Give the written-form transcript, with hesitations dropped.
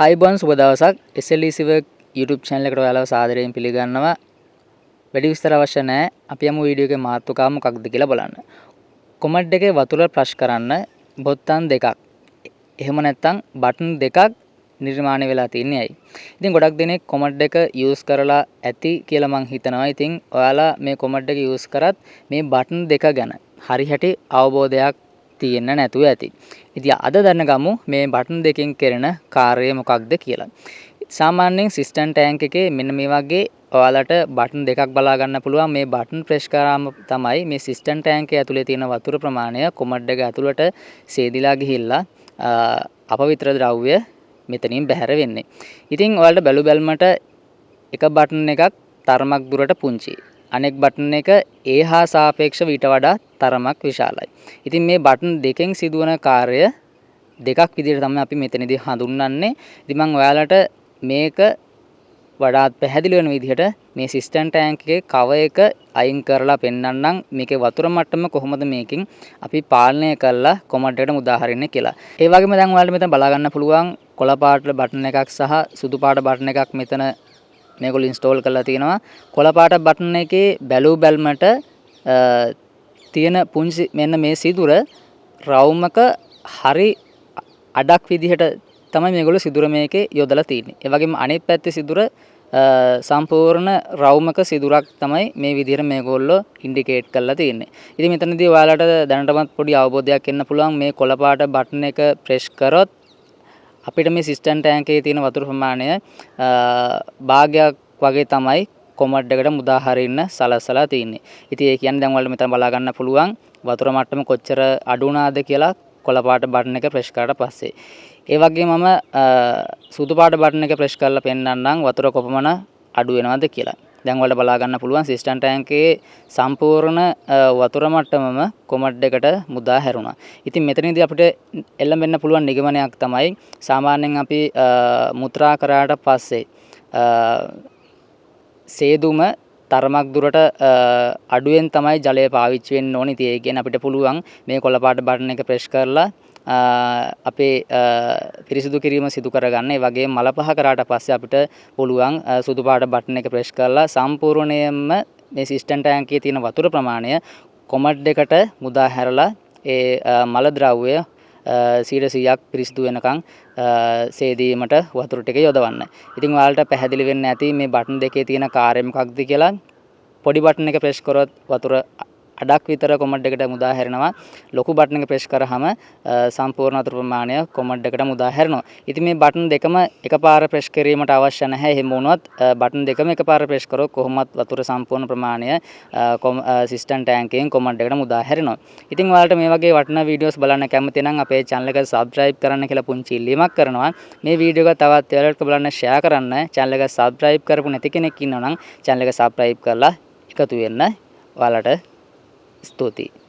අයිබෝන් සුබ දවසක්. SLEC work YouTube channel එකට ඔයාලව සාදරයෙන් පිළිගන්නවා. වැඩි විස්තර අවශ්‍ය නැහැ. අපි යමු වීඩියෝ එකේ මාතෘකාව මොකක්ද කියලා බලන්න. කොමඩ් එකේ වතුර ප්‍රශ් කරන්න බොත්තම් දෙකක්. එහෙම නැත්නම් බටන් දෙකක් නිර්මාණය වෙලා තින්නේ ඇයි? ඉතින් ගොඩක් දෙනෙක් කොමඩ් එක යූස් කරලා ඇති කියලා මං හිතනවා. ඉතින් ඔයාලා මේ කොමඩ් එක යූස් කරත් මේ බටන් දෙක ගැන හරි හැටි අවබෝධයක් තියෙන්න නැතුව ඇති. ඉතින් අද දැනගමු මේ බටන් දෙකෙන් කරන කාර්යය මොකක්ද කියලා. සාමාන්‍යයෙන් සිස්ටම් ටැංක් එකේ මෙන්න මේ වගේ ඔයාලට බටන් දෙකක් බලා ගන්න පුළුවන්. මේ බටන් ප්‍රෙස් කරාම තමයි මේ සිස්ටම් ටැංක් එක ඇතුලේ තියෙන වතුර ප්‍රමාණය කොමඩ් එක ඇතුළට සේදිලා ගිහිල්ලා අපවිත්‍ර ද්‍රව්‍ය මෙතනින් බැහැර වෙන්නේ. ඉතින් ඔයාලට බැලු බැලමට එක බටන් එකක් තරමක් දුරට පුංචි. අනෙක් බටන් එක ඒ හා සාපේක්ෂව ඊට වඩා තරමක් විශාලයි. ඉතින් මේ බටන් දෙකෙන් සිදුවන කාර්ය දෙකක් විදිහට තමයි අපි මෙතනදී හඳුන්වන්නේ. ඉතින් මම ඔයාලට මේක වඩාත් පැහැදිලි වෙන විදිහට මේ සිස්ටම් ටැංක් එකේ කවර් එක අයින් කරලා පෙන්නන්නම්. මේකේ වතුර මට්ටම කොහොමද මේකෙන් අපි පාලනය කරලා කොමඩ් එකට මුදා හරින්නේ කියලා. ඒ වගේම දැන් ඔයාලට මෙතන බලා ගන්න පුළුවන් කොළ පාට බටන් එකක් සහ සුදු පාට බටන් එකක් මෙතන මේගොල්ලෝ ඉන්ස්ටෝල් කරලා තියෙනවා. කොළ පාට බටන් එකේ බැලූ බැල්මට තියෙන පුංචි මෙන්න මේ සිදුර රවුමක හරි අඩක් විදිහට තමයි මේගොල්ලෝ සිදුර මේකේ යොදලා තියෙන්නේ. ඒ වගේම අනිත් පැත්තේ සිදුර සම්පූර්ණ රවුමක සිදුරක් තමයි මේ විදිහට මේගොල්ලෝ ඉන්ඩිකේට් කරලා තියෙන්නේ. ඉතින් මෙතනදී ඔයාලට දැනටමත් පොඩි අවබෝධයක් එන්න පුළුවන් මේ කොළ පාට බටන් එක ප්‍රෙස් කරොත් අපිට මේ සිස්ටම් ටැංක් එකේ තියෙන වතුර ප්‍රමාණය භාගයක් වගේ තමයි කොමඩ් එකට මුදා හරින්න සලසලා තියෙන්නේ. ඉතින් ඒ කියන්නේ දැන් ඔයාලට මෙතන බලා ගන්න පුළුවන් වතුර මට්ටම කොච්චර අඩු වුණාද කියලා කොළ පාට බටන් එක ප්‍රෙස් කරලා පස්සේ. ඒ වගේම මම සුදු පාට බටන් එක ප්‍රෙස් කරලා පෙන්නන්නම් වතුර කොපමණ අඩු වෙනවද කියලා. දැන් ඔයාලට බලා ගන්න පුළුවන් සිස්ටම් ටැංක් එකේ සම්පූර්ණ වතුර මට්ටමම කොමඩ් එකට මුදා හැරුණා. ඉතින් මෙතනදී අපිට එළඹෙන්න පුළුවන් නිගමනයක් තමයි සාමාන්‍යයෙන් අපි මුත්‍රා කරාට පස්සේ සේදුම තරමක් දුරට අඩුවෙන් තමයි ජලය පාවිච්චි වෙන්න ඕනේ. ඉතින් ඒ කියන්නේ අපිට පුළුවන් මේ කොළ පාට බටන් එක ප්‍රෙස් කරලා අපේ පිරිසිදු කිරීම සිදු කරගන්න. ඒ වගේම මල පහ කරාට පස්සේ අපිට පුළුවන් සුදු පාට බටන් එක ප්‍රෙස් කරලා සම්පූර්ණයෙන්ම මේ සිස්ටම් ටැංක් එකේ තියෙන වතුර ප්‍රමාණය කොමඩ් එකට මුදා හැරලා ඒ මල ද්‍රව්‍ය 100%ක් පිරිසිදු වෙනකන් සේදීමට වතුර ටික යොදවන්න. ඉතින් ඔයාලට පැහැදිලි වෙන්න ඇති මේ බටන් දෙකේ තියෙන කාර්යය මොකක්ද කියලා. පොඩි බටන් එක ප්‍රෙස් කරොත් වතුර අඩක් විතර කොමඩ් එකට මුදා හැරෙනවා. ලොකු බටන් එක ප්‍රෙස් කරාම සම්පූර්ණ වතුර ප්‍රමාණය කොමඩ් එකට මුදා හැරෙනවා. ඉතින් මේ බටන් දෙකම එකපාර ප්‍රෙස් කිරීමට අවශ්‍ය නැහැ. එහෙම වුණොත් බටන් දෙකම එකපාර ප්‍රෙස් කරොත් කොහොමත් වතුර සම්පූර්ණ ප්‍රමාණය සිස්ටම් ටැංක් එකෙන් කොමඩ් එකට මුදා හැරෙනවා. ඉතින් ඔයාලට මේ වගේ වටිනා වීඩියෝස් බලන්න කැමති නම් අපේ channel එක subscribe කරන්න කියලා පුංචි ඉල්ලීමක් කරනවා. මේ වීඩියෝ එක තවත් ඔයාලට බලන්න share කරන්න. channel එක subscribe කරපු නැති කෙනෙක් ඉන්නවා නම් channel එක subscribe කරලා එකතු වෙන්න. ඔයාලට ස්තුතියි.